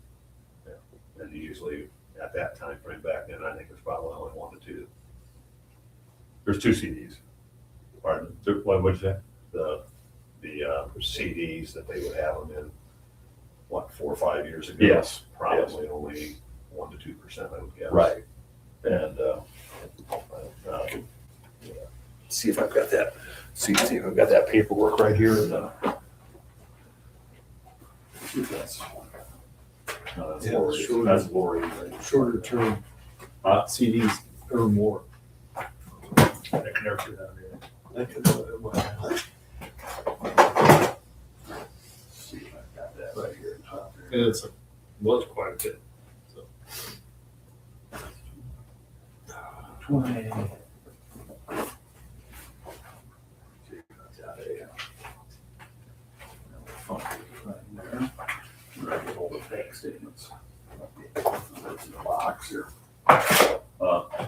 Speaker 2: And usually at that time frame back then, I think it was probably only 1 to 2.
Speaker 1: There's 2 CDs.
Speaker 2: Pardon?
Speaker 1: What'd you say?
Speaker 2: The CDs that they would have them in, 4 or 5 years ago?
Speaker 1: Yes.
Speaker 2: Probably only 1 to 2%, I would guess.
Speaker 1: Right. And see if I've got that. See if I've got that paperwork right here. See if that's. No, that's
Speaker 3: Yeah,
Speaker 1: Lori.
Speaker 3: sure.
Speaker 1: That's Lori. Right?
Speaker 3: Shorter term
Speaker 1: Huh?
Speaker 3: CDs or more.
Speaker 1: I can never do that. See if I've got that right here.
Speaker 3: And it's was quite a bit. So
Speaker 1: 20. See if I've got a funky right there. Right, get all the bank statements. That's in the box here.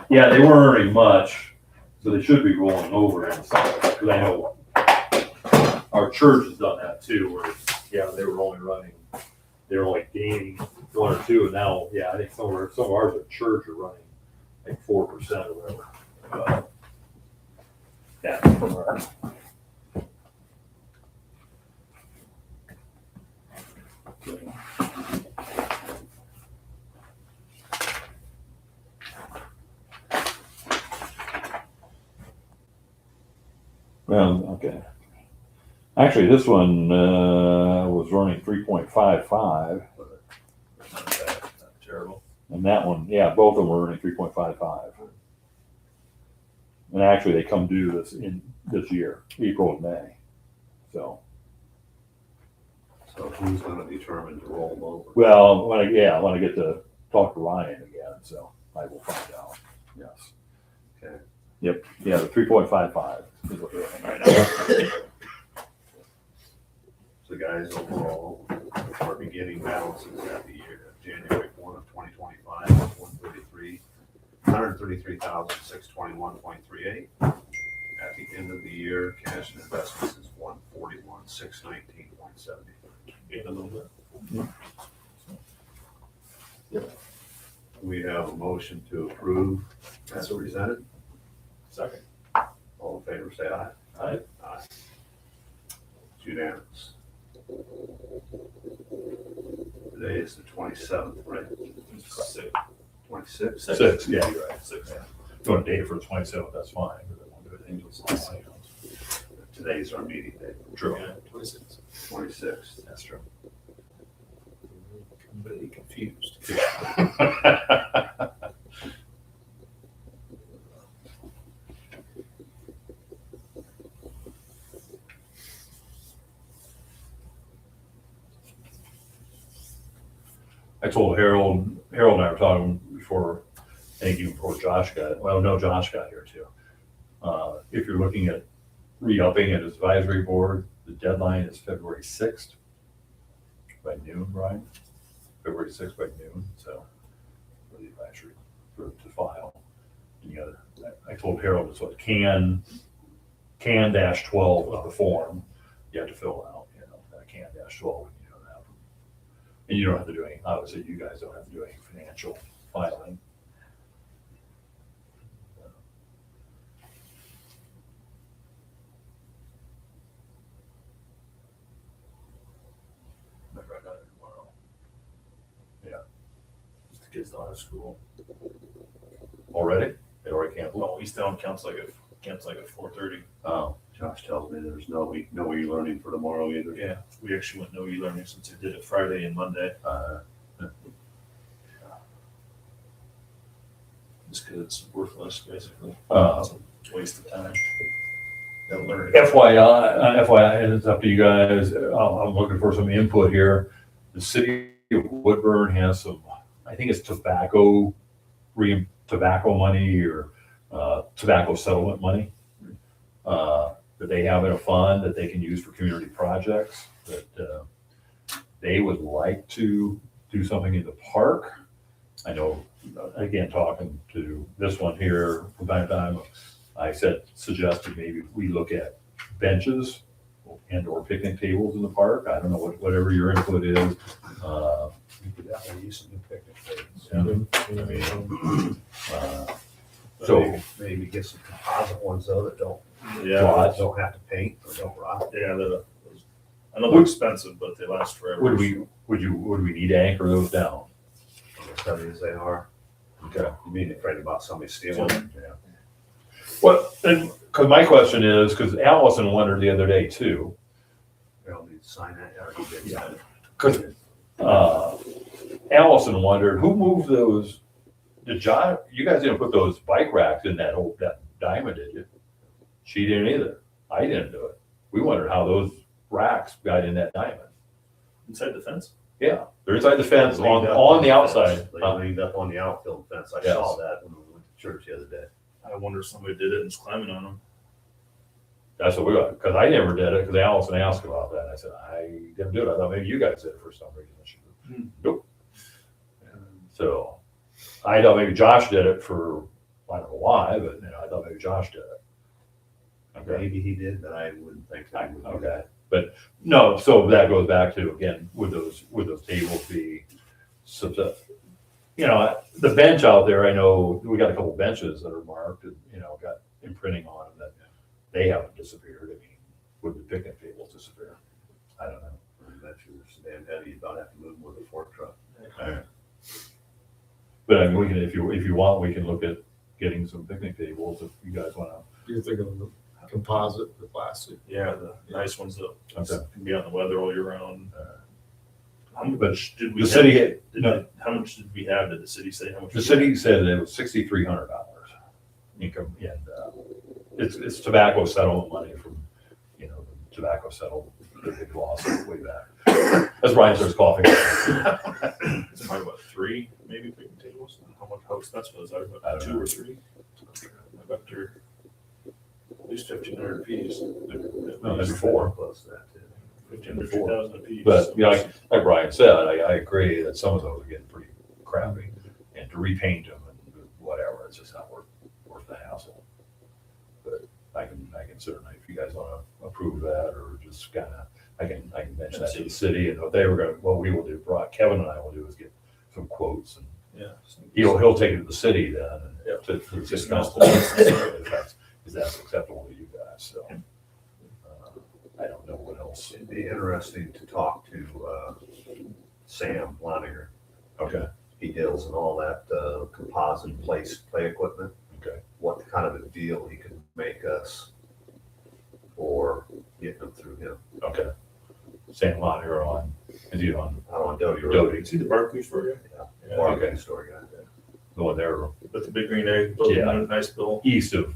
Speaker 1: Yeah, they weren't earning much, so they should be rolling over in some, because I know our church has done that too, where, they were only gaining 1 or 2, and now, I think some of ours at church are running like 4% or whatever. From our. Well, okay. Actually, this one was running 3.55,
Speaker 2: Not terrible.
Speaker 1: and that one, both of them were running 3.55. And actually, they come due this year, April and May. So,
Speaker 2: So who's gonna determine to roll them over?
Speaker 1: well, when I get to talk to Ryan again, so I will find out. Yes.
Speaker 2: Okay.
Speaker 1: Yep. Yeah, the 3.55 is what they're running right now.
Speaker 2: So guys, overall, our beginning balances at the year, January 1 of 2025, $133,621.38. At the end of the year, cash and investments is $141,619.70.
Speaker 3: gained a little bit.
Speaker 2: We have a motion to approve as presented.
Speaker 3: Second.
Speaker 2: All in favor, say aye.
Speaker 3: Aye.
Speaker 2: Aye. It's unanimous. Today is the 27th, right? 26th?
Speaker 1: Six, yeah, you're right.
Speaker 4: Six.
Speaker 1: Yeah. If you want to date it for the 27th, that's fine, but I won't do anything until it's last.
Speaker 2: Today's our meeting day,
Speaker 1: True.
Speaker 3: Yeah, 26.
Speaker 2: 26th.
Speaker 1: That's true.
Speaker 3: Completely confused.
Speaker 1: I told Harold and I were talking before, I think even before Josh Josh got here too. If you're looking at re-upping at his advisory board, the deadline is February 6th by noon, Brian. February 6th by noon, so for the advisory, to file. And the other, I told Harold it's what can dash 12 of the form you have to fill out, that can dash 12 when you don't have. And you don't have to do any, obviously you guys don't have to do any financial filing. Might write on it tomorrow.
Speaker 4: The kids don't have school.
Speaker 1: Already? They already canceled?
Speaker 4: Well, East Town counts like at 4:30.
Speaker 1: Oh,
Speaker 2: Josh tells me there's no e-learning for tomorrow either.
Speaker 4: Yeah, we actually went no e-learning since they did it Friday and Monday. Just because it's worthless, basically. It's a waste of time. They'll learn.
Speaker 1: FYI, and it's up to you guys. I'm looking for some input here. The city of Woodburn has some, I think it's tobacco money or tobacco settlement money that they have in a fund that they can use for community projects. That they would like to do something in the park. I know, again, talking to this one here from time to time, I suggested maybe we look at benches and or picnic tables in the park. I don't know whatever your input is.
Speaker 2: We could definitely use some new picnic tables.
Speaker 1: So
Speaker 2: Maybe get some composite ones though that don't have to paint or don't rot.
Speaker 4: Yeah, I know they're expensive, but they last forever.
Speaker 1: would we need to anchor those down?
Speaker 2: As heavy as they are.
Speaker 1: Okay.
Speaker 2: You mean afraid about somebody stealing them?
Speaker 1: Yeah. Well, and because my question is, because Allison wondered the other day too,
Speaker 2: We don't need to sign that, or he did
Speaker 1: Yeah.
Speaker 2: sign it.
Speaker 1: because Allison wondered who moved those. Did John? You guys didn't put those bike racks in that diamond, did you? She didn't either. I didn't do it. We wondered how those racks got in that diamond.
Speaker 4: Inside the fence?
Speaker 1: Yeah, they're inside the fence
Speaker 2: They leaned up
Speaker 1: on the
Speaker 2: fence.
Speaker 1: outside.
Speaker 2: They leaned up on the outfield fence. I
Speaker 1: Yes.
Speaker 2: saw that when we went to church the other day.
Speaker 4: I wonder if somebody did it and was climbing on them.
Speaker 1: That's what we got, because I never did it, because Allison asked about that. I said, I didn't do it. I thought maybe you guys did it for some reason. She goes, nope. So I thought maybe Josh did it for, I don't know why, but I thought maybe Josh did it. Okay,
Speaker 2: Maybe he did, but I wouldn't think that he would.
Speaker 1: okay. But no, so that goes back to, again, would those tables be, the bench out there, I know, we got a couple benches that are marked and, got imprinting on them that they haven't disappeared. I mean, would the picnic tables disappear? I don't know.
Speaker 2: I bet you they're so damn heavy, you about have to move them with a fork truck.
Speaker 1: But I mean, we can, if you want, we can look at getting some picnic tables if you guys wanna.
Speaker 3: You're thinking of the composite, the plastic.
Speaker 4: Yeah, the nice ones that
Speaker 1: Okay.
Speaker 4: can be on the weather all year round. How much did we?
Speaker 1: The city,
Speaker 4: How much did we have? Did the city say how much?
Speaker 1: the
Speaker 4: we
Speaker 1: city
Speaker 4: had?
Speaker 1: said it was $6,300 income, and it's tobacco settlement money from, the tobacco settlement, the big loss way back. As Brian starts coughing.
Speaker 4: It's probably about 3, maybe picnic tables. How expensive was that?
Speaker 1: I don't
Speaker 4: About 2
Speaker 1: know.
Speaker 4: or 3. I bet they're at least 1,500 apiece.
Speaker 1: No, maybe 4.
Speaker 2: Close to that too.
Speaker 4: 1,500, 2,000 apiece.
Speaker 1: But, like Brian said, I agree that some of those are getting pretty crappy, and to repaint them and whatever, it's just not worth the hassle. But I can certainly, if you guys wanna approve that, or just kinda, I can mention that to the city, and what we will do, Kevin and I will do is get some quotes, and
Speaker 4: Yeah.
Speaker 1: he'll take it to the city then, and
Speaker 4: Yeah.
Speaker 1: to the
Speaker 4: Just
Speaker 1: city
Speaker 4: not-
Speaker 1: council, if that's acceptable to you guys, so. I don't know what else else.
Speaker 2: It'd be interesting to talk to Sam Loninger.
Speaker 1: Okay,
Speaker 2: He deals in all that composite play equipment.
Speaker 1: okay.
Speaker 2: What kind of a deal he could make us for getting them through him.
Speaker 1: Okay. Sam Lonier on, is he on
Speaker 2: Out on Doty Road.
Speaker 1: Doty?
Speaker 4: See the barcode for you?
Speaker 1: Yeah,
Speaker 2: Bargain
Speaker 1: okay.
Speaker 2: store guy.
Speaker 1: The one there
Speaker 4: With the big green egg,
Speaker 1: Yeah.
Speaker 4: nice bill.
Speaker 1: east of,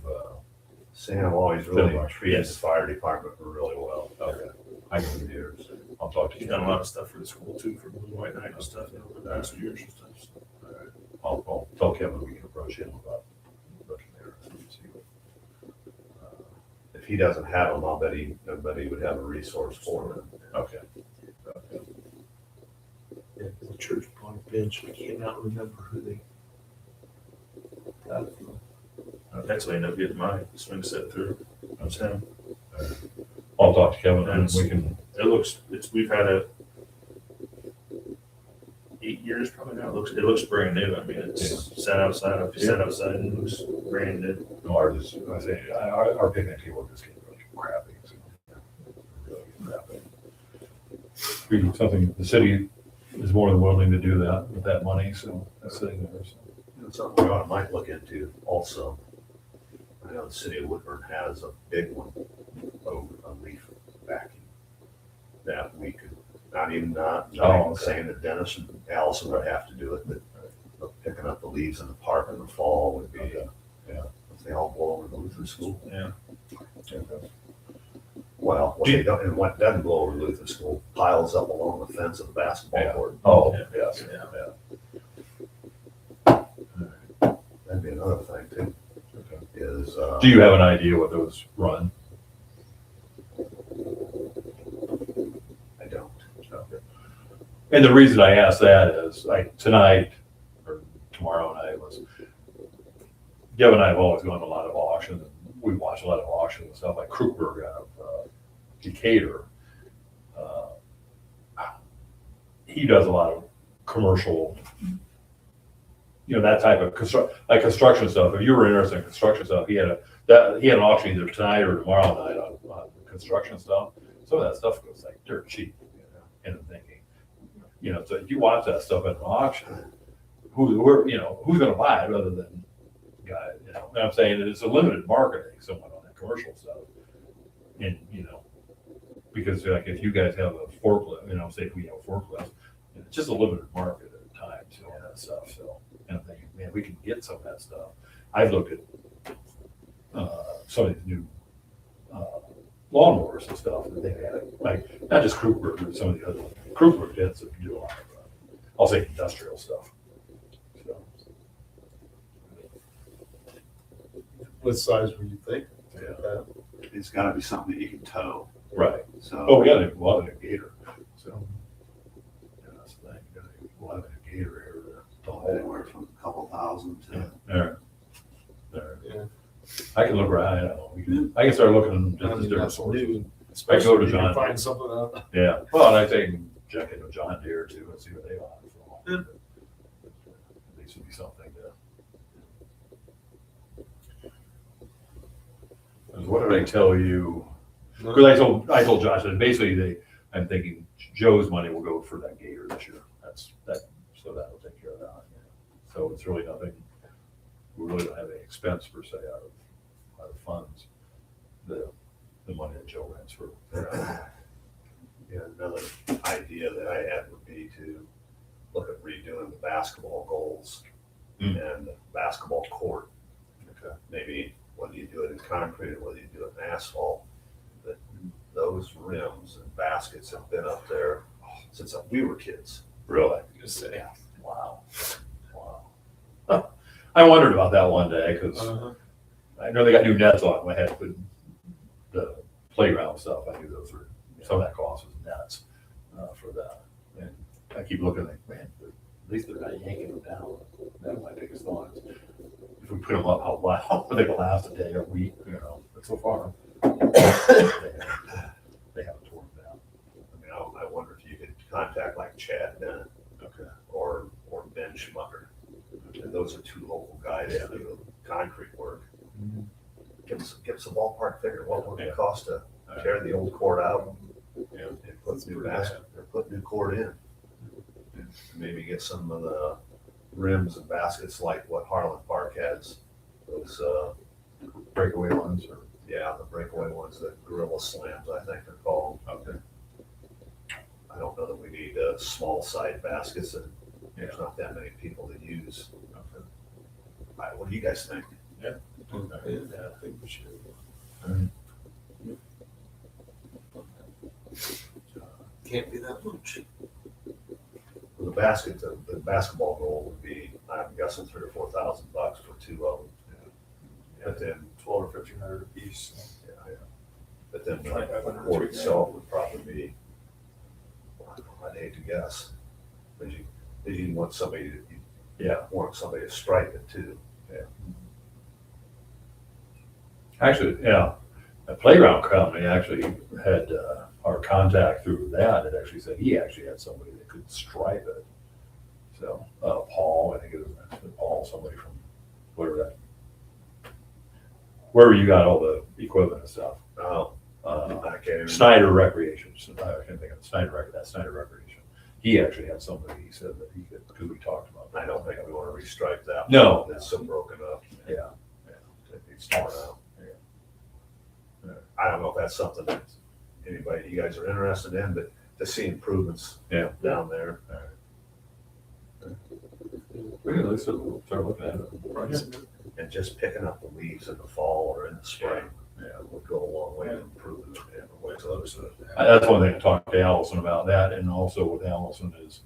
Speaker 2: Sam always really
Speaker 1: Fillmore,
Speaker 2: treated
Speaker 1: yes.
Speaker 2: the fire department really well.
Speaker 1: okay. I can,
Speaker 2: Years.
Speaker 1: I'll talk to
Speaker 4: He's
Speaker 1: you.
Speaker 4: done a lot of stuff for the school too, for Blue White Night and stuff, over the past years and stuff. So.
Speaker 1: I'll tell Kevin we can approach him about looking there. and see what-
Speaker 2: If he doesn't have them, I'll bet he would have a resource for them.
Speaker 1: Okay.
Speaker 3: Yeah, the church on a bench, I cannot remember who they got it from.
Speaker 4: That's why I ended up getting my swing set through. That's him.
Speaker 1: I'll talk to Kevin and we can,
Speaker 4: We've had it 8 years probably now. It looks brand new. I mean, it's set outside and it looks brand new.
Speaker 1: ours is, I say, our picnic table just getting really crappy. So, really crappy. Really something, the city is more than willing to do that with that money, so that's sitting there. So.
Speaker 2: It's something we might look into also. I know the city of Woodburn has a big one, a leaf vacuum, that we could, not even
Speaker 1: okay.
Speaker 2: saying that Dennis and Allison would have to do it, but picking up the leaves in the park in the fall would be,
Speaker 1: Okay. Yeah.
Speaker 2: if they all blow over the Lutheran school.
Speaker 4: Yeah.
Speaker 1: Okay.
Speaker 2: Well, what they don't, and what doesn't blow over Lutheran school piles up along the fence of the basketball
Speaker 1: Yeah.
Speaker 2: court.
Speaker 1: Oh,
Speaker 4: Yeah.
Speaker 1: yes,
Speaker 4: Yeah.
Speaker 1: yeah.
Speaker 2: That'd be another thing too,
Speaker 1: Okay.
Speaker 2: is,
Speaker 1: Do you have an idea what those run?
Speaker 2: I don't.
Speaker 1: Okay. And the reason I ask that is, like, tonight, or tomorrow night was, Deb and I have always gone to a lot of auctions, and we watch a lot of auctions and stuff, like Krugberg out of Gator. He does a lot of commercial, that type of construction stuff. If you were interested in construction stuff, he had an auction either tonight or tomorrow night on construction stuff. Some of that stuff goes like dirt cheap, and I'm thinking, so if you watch that stuff at an auction, who's going to buy it other than guys, And I'm saying that it's a limited marketing somewhat on that commercial stuff. And, because like if you guys have a forklift, say if we have a forklift, it's just a limited market at a time, so all that stuff. So, and I'm thinking, man, we can get some of that stuff. I've looked at some of these new lawnmowers and stuff that they had, like not just Krugberg, but some of the other ones. Krugberg did some do a lot of, I'll say industrial stuff. So,
Speaker 3: What size were you thinking?
Speaker 1: yeah.
Speaker 2: It's gotta be something that you can tow,
Speaker 1: Right.
Speaker 2: so.
Speaker 1: Oh, we got a lot of Gator. So, that's the thing. We got a lot of Gator here. To haul.
Speaker 2: Anywhere from a couple thousand to.
Speaker 1: There. There.
Speaker 3: Yeah.
Speaker 1: I can look around. I don't know. I can start looking at just different sources.
Speaker 3: New,
Speaker 1: I
Speaker 3: especially
Speaker 1: go to
Speaker 3: if you
Speaker 1: John.
Speaker 3: can find something out.
Speaker 1: Yeah. Well, and I think check into John Deere too and see what they offer. So,
Speaker 3: Yeah.
Speaker 1: at least it'd be something to. What did I tell you? Because I told Josh that basically I'm thinking Joe's money will go for that Gator this year. So that'll take care of that. So it's really nothing. We really don't have any expense per se out of funds. The money that Joe rents for.
Speaker 2: Yeah, another idea that I had would be to look at redoing the basketball goals
Speaker 1: Mm.
Speaker 2: and the basketball court.
Speaker 1: Okay.
Speaker 2: Maybe whether you do it in concrete or whether you do it in asphalt, that those rims and baskets have been up there since we were kids.
Speaker 1: Really?
Speaker 3: Just say.
Speaker 1: Wow. Wow. I wondered about that one day because I know they got new nets on. I had to the playground stuff. I knew those were some of that cost was nets for that. And I keep looking like, man, at least they're not yanking them down. That's my biggest thought. If we put them up, how long they can last a day or a week? But so far they haven't torn them down.
Speaker 2: I mean, I wonder if you could contact like Chad Bennett
Speaker 1: Okay.
Speaker 2: or Ben Schmucker. And those are two local guys that do concrete work. Give us a ballpark figure. What would it cost to tear the old court out, put new basket, or put new cord in. Maybe get some of the rims and baskets like what Harlan Park has, those,
Speaker 1: Breakaway ones or.
Speaker 2: yeah, the breakaway ones, the Gorilla Slams, I think they're called.
Speaker 1: Okay.
Speaker 2: I don't know that we need, small side baskets, and there's not that many people that use. What do you guys think?
Speaker 3: Yeah, I think we should. Can't be that much.
Speaker 2: The basket, the basketball goal would be, I'm guessing $3,000 or $4,000 for two of them. But then,
Speaker 3: 12 or 1,500 a piece.
Speaker 2: yeah, but then the
Speaker 3: 2,500
Speaker 2: cord
Speaker 3: or
Speaker 2: itself would probably be, I'd hate to guess. But you want somebody to, want somebody to stripe it too.
Speaker 1: Actually, yeah, a playground company actually had our contact through that. It actually said he actually had somebody that could stripe it. So Paul, I think it was Paul, somebody from wherever you got all the equipment and stuff.
Speaker 2: Oh, I can't even.
Speaker 1: Snyder Recreation. I can't think of Snyder Recreation. He actually had somebody. He said that he could, because we talked about that.
Speaker 2: I don't think we want to restripe that.
Speaker 1: No.
Speaker 2: It's so broken up.
Speaker 1: Yeah.
Speaker 2: It needs torn out.
Speaker 1: Yeah.
Speaker 2: I don't know if that's something that anybody, you guys are interested in, but to see improvements down there.
Speaker 1: We can at least start looking at it.
Speaker 2: And just picking up the leaves in the fall or in the spring
Speaker 1: Yeah.
Speaker 2: would go a long way to improving the neighborhood.
Speaker 1: That's one thing I talked to Allison about that, and also with Allison is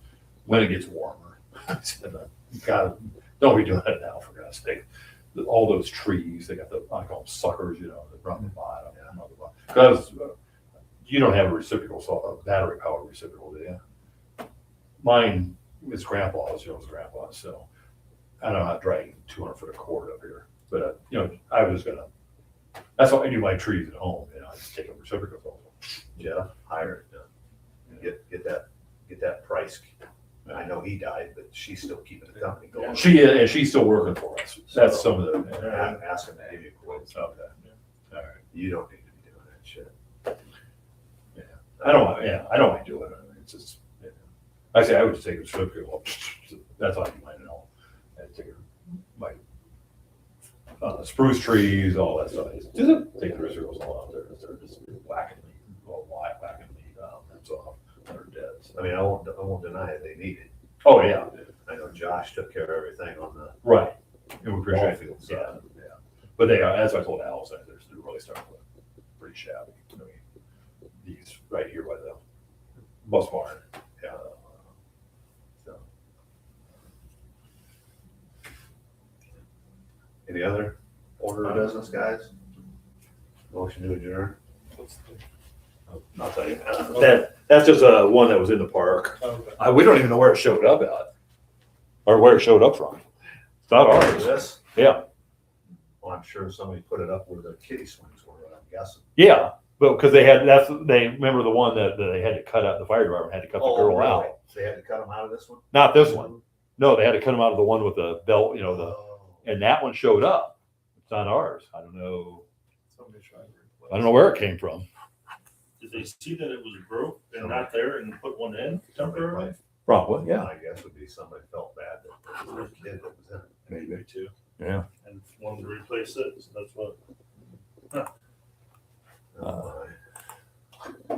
Speaker 1: when it gets warmer. I said, you gotta, don't be doing that now, for God's sake. All those trees, they got I call them suckers, that run the bottom. Because you don't have a reciprocal, a battery powered reciprocal, do you? Mine is grandpa's, his grandpa's, so I don't know how to drag 200 foot of cord up here, but I was just gonna. That's why I do my trees at home. I just take a reciprocal.
Speaker 2: Jeff, hire it. Get that price. I know he died, but she's still keeping the company going.
Speaker 1: She's still working for us. That's some of the.
Speaker 2: Ask him to give you quotes.
Speaker 1: Okay. All right.
Speaker 2: You don't need to be doing that shit.
Speaker 1: I don't mind doing it. I mean, it's just. I say I would just take a reciprocal. That's all you might know. And take my spruce trees, all that stuff. Just take the reciprocals all out there. They're just whacking me, whacking me that's off. They're dead. So.
Speaker 2: I mean, I won't deny it. They need it.
Speaker 1: Oh yeah.
Speaker 2: I know Josh took care of everything on the
Speaker 1: Right. And we
Speaker 2: ball
Speaker 1: appreciate
Speaker 2: field
Speaker 1: it.
Speaker 2: side.
Speaker 1: Yeah. But they are, as I told Allison, they're really starting to look pretty shabby. I mean, these right here by the bus barn. Yeah. So.
Speaker 2: Any other order of business, guys? Motion to adjourn.
Speaker 1: I'll tell you. That's just one that was in the park.
Speaker 3: Okay.
Speaker 1: We don't even know where it showed up at, or where it showed up from. It's not ours.
Speaker 2: This?
Speaker 1: Yeah,
Speaker 2: Well, I'm sure somebody put it up where the kiddie swings were, I'm guessing.
Speaker 1: yeah, but because they remember the one that they had to cut out. The fire department had to cut the girl
Speaker 2: really?
Speaker 1: out.
Speaker 2: They had to cut them out of this one?
Speaker 1: Not this one. No, they had to cut them out of the one with the belt.
Speaker 2: Oh.
Speaker 1: And that one showed up. It's not ours. I don't know.
Speaker 3: Somebody trying to replace.
Speaker 1: I don't know where it came from.
Speaker 4: Did they see that it was broke and not there and put one in temporarily?
Speaker 1: Probably, yeah,
Speaker 2: I guess would be somebody felt bad that there was a kid that was in it.
Speaker 1: maybe.
Speaker 4: Me too.
Speaker 1: Yeah.
Speaker 4: And wanted to replace it, so that's what.
Speaker 2: Oh, my.